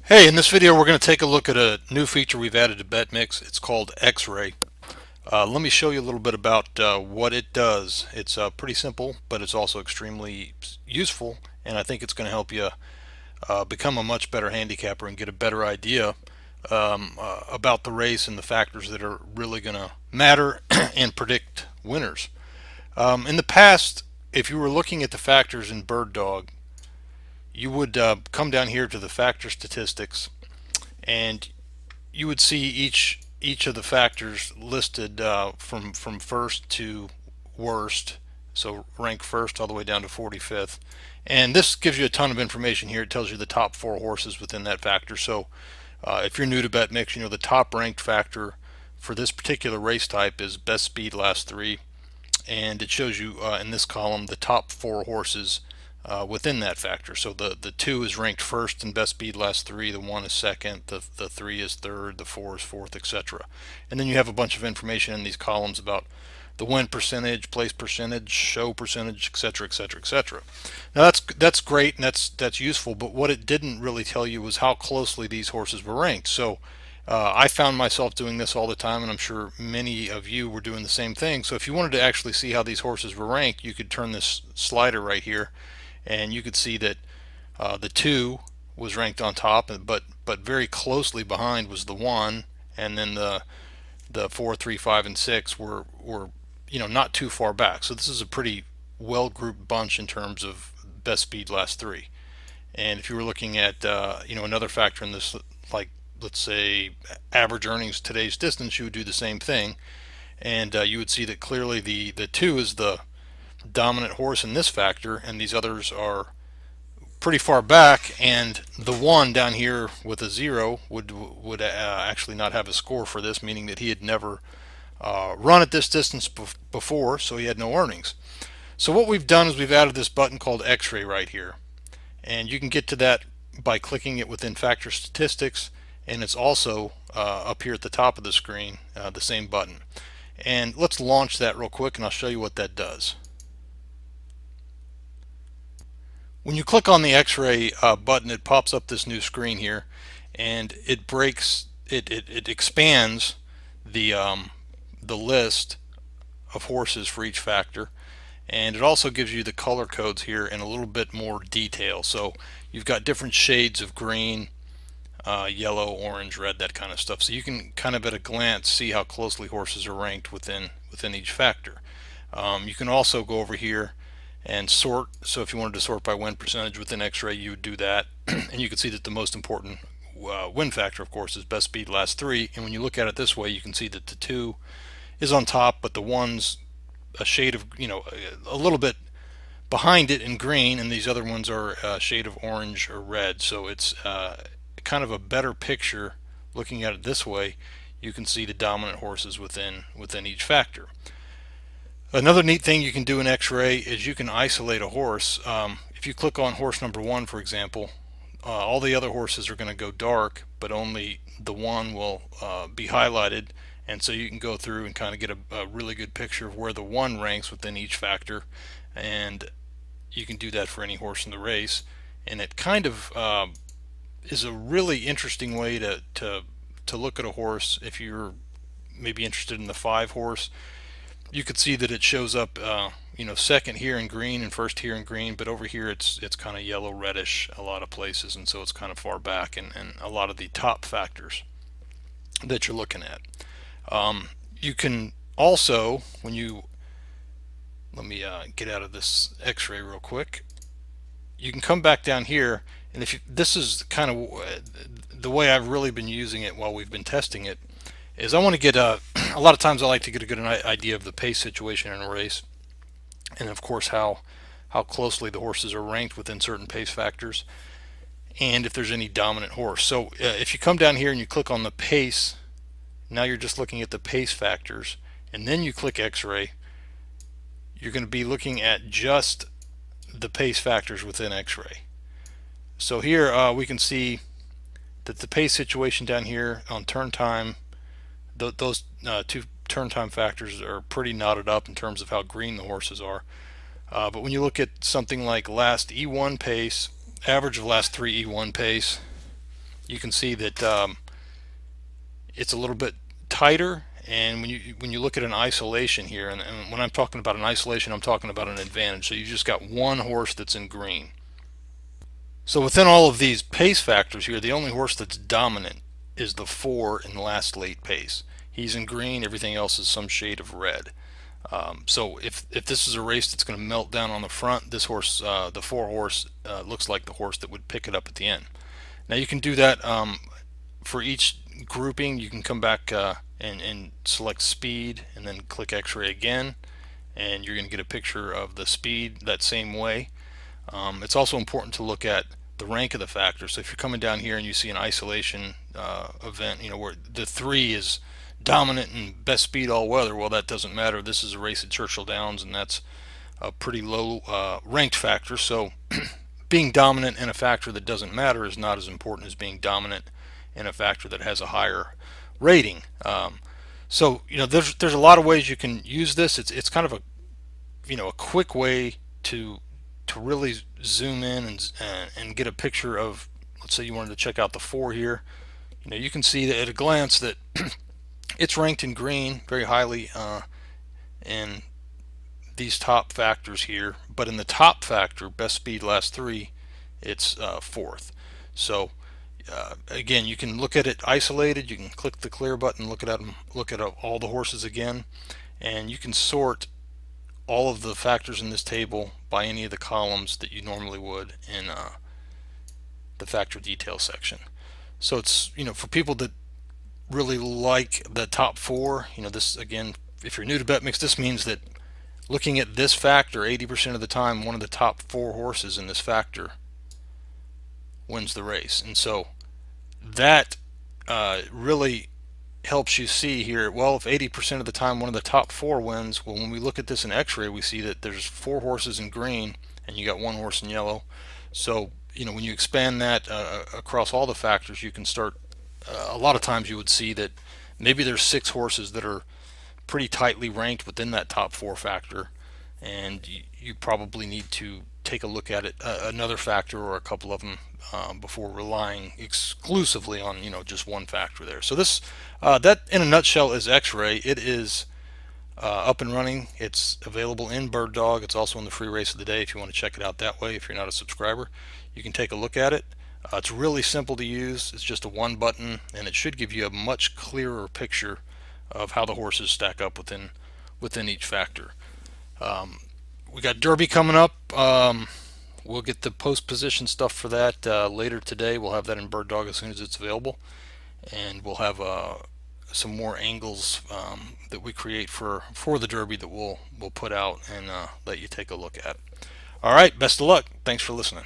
Hey, in this video we're going to take a look at a new feature we've added to BetMix. It's called X-Ray. Let me show you a little bit about what it does. It's pretty simple, but it's also extremely useful, and I think it's going to help you become a much better handicapper and get a better idea about the race and the factors that are really going to matter and predict winners. In the past, if you were looking at the factors in Bird Dog, you would come down here to the factor statistics, and you would see each of the factors listed from first to worst, so rank first all the way down to 45th. And this gives you a ton of information here. It tells you the top four horses within that factor. So if you're new to BetMix, you know the top ranked factor for this particular race type is best speed last three, and it shows you in this column the top four horses within that factor. So the two is ranked first in best speed last three, the one is second, the three is third, the four is fourth, etc. And then you have a bunch of information in these columns about the win percentage, place percentage, show percentage, etc., etc., etc. Now that's great and that's useful, but what it didn't really tell you was how closely these horses were ranked. So I found myself doing this all the time, and I'm sure many of you were doing the same thing. So if you wanted to actually see how these horses were ranked, you could turn this slider right here, and you could see that the two was ranked on top, but very closely behind was the one, and then the 4, 3, 5, and 6 were not too far back. So this is a pretty well grouped bunch in terms of best speed last three. And if you were looking at another factor in this, like let's say average earnings today's distance, you would do the same thing, and you would see that clearly the two is the dominant horse in this factor, and these others are pretty far back, and the one down here with a zero would actually not have a score for this, meaning that he had never run at this distance before, so he had no earnings. So what we've done is we've added this button called X-Ray right here, and you can get to that by clicking it within factor statistics, and it's also up here at the top of the screen, the same button. And let's launch that real quick, and I'll show you what that does. When you click on the X-Ray button, it pops up this new screen here, and it expands the list of horses for each factor, and it also gives you the color codes here in a little bit more detail. So you've got different shades of green, yellow, orange, red, that kind of stuff. So you can kind of at a glance see how closely horses are ranked within each factor. You can also go over here and sort. So if you wanted to sort by win percentage within X-Ray, you would do that, and you can see that the most important win factor, of course, is best speed last three. And when you look at it this way, you can see that the two is on top, but the one's a shade of a little bit behind it in green, and these other ones are a shade of orange or red. So it's kind of a better picture looking at it this way. You can see the dominant horses within each factor. Another neat thing you can do in X-Ray is you can isolate a horse. If you click on horse number one, for example, all the other horses are going to go dark, but only the one will be highlighted, and so you can go through and kind of get a really good picture of where the one ranks within each factor, and you can do that for any horse in the race. And it kind of is a really interesting way to look at a horse. If you're maybe interested in the 5 horse, you could see that it shows up second here in green and first here in green, but over here it's kind of yellow reddish a lot of places, and so it's kind of far back in a lot of the top factors that you're looking at. You can also, when you let me get out of this X-Ray real quick, you can come back down here, and if you, this is kind of the way I've really been using it while we've been testing it, is I want to get a lot of times I like to get a good idea of the pace situation in a race, and of course how closely the horses are ranked within certain pace factors, and if there's any dominant horse. So if you come down here and you click on the pace, now you're just looking at the pace factors, and then you click X-Ray, you're going to be looking at just the pace factors within X-Ray. So here we can see that the pace situation down here on turn time, those two turn time factors are pretty knotted up in terms of how green the horses are. But when you look at something like last E1 pace, average of last 3 E1 pace, you can see that it's a little bit tighter. And when you look at an isolation here, and when I'm talking about an isolation, I'm talking about an advantage. So you just got one horse that's in green. So within all of these pace factors here, the only horse that's dominant is the 4 in the last late pace. He's in green. Everything else is some shade of red. So if this is a race that's going to melt down on the front, this horse, the 4 horse, looks like the horse that would pick it up at the end. Now you can do that for each grouping. You can come back and select speed and then click X-ray again, and you're going to get a picture of the speed that same way. It's also important to look at the rank of the factor. So if you're coming down here and you see an isolation event, where the 3 is dominant and best speed all weather, well, that doesn't matter. This is a race at Churchill Downs, and that's a pretty low ranked factor. So being dominant in a factor that doesn't matter is not as important as being dominant in a factor that has a higher rating. So there's a lot of ways you can use this. It's kind of a quick way to really zoom in and get a picture of, let's say you wanted to check out the 4 here. You can see that at a glance that it's ranked in green very highly in these top factors here, but in the top factor, best speed last 3, it's 4th. So again, you can look at it isolated. You can click the clear button, look at them, look at all the horses again, and you can sort all of the factors in this table by any of the columns that you normally would in the factor detail section. So it's, for people that really like the top 4, this, again, if you're new to BetMix, this means that looking at this factor 80% of the time, one of the top 4 horses in this factor wins the race. And so that really helps you see here, well, if 80% of the time one of the top 4 wins, well, when we look at this in X-ray, we see that there's 4 horses in green and you got 1 horse in yellow. So when you expand that across all the factors, you can start, a lot of times you would see that maybe there's 6 horses that are pretty tightly ranked within that top 4 factor, and you probably need to take a look at it, another factor or a couple of them, before relying exclusively on just one factor there. So this that in a nutshell is X-ray. It is up and running. It's available in Bird Dog. It's also in the free race of the day if you want to check it out that way. If you're not a subscriber, you can take a look at it. It's really simple to use. It's just a 1 button, and it should give you a much clearer picture of how the horses stack up within each factor. We got Derby coming up. We'll get the post position stuff for that later today. We'll have that in Bird Dog as soon as it's available, and we'll have some more angles that we create for the Derby that we'll put out and let you take a look at. All right, best of luck. Thanks for listening.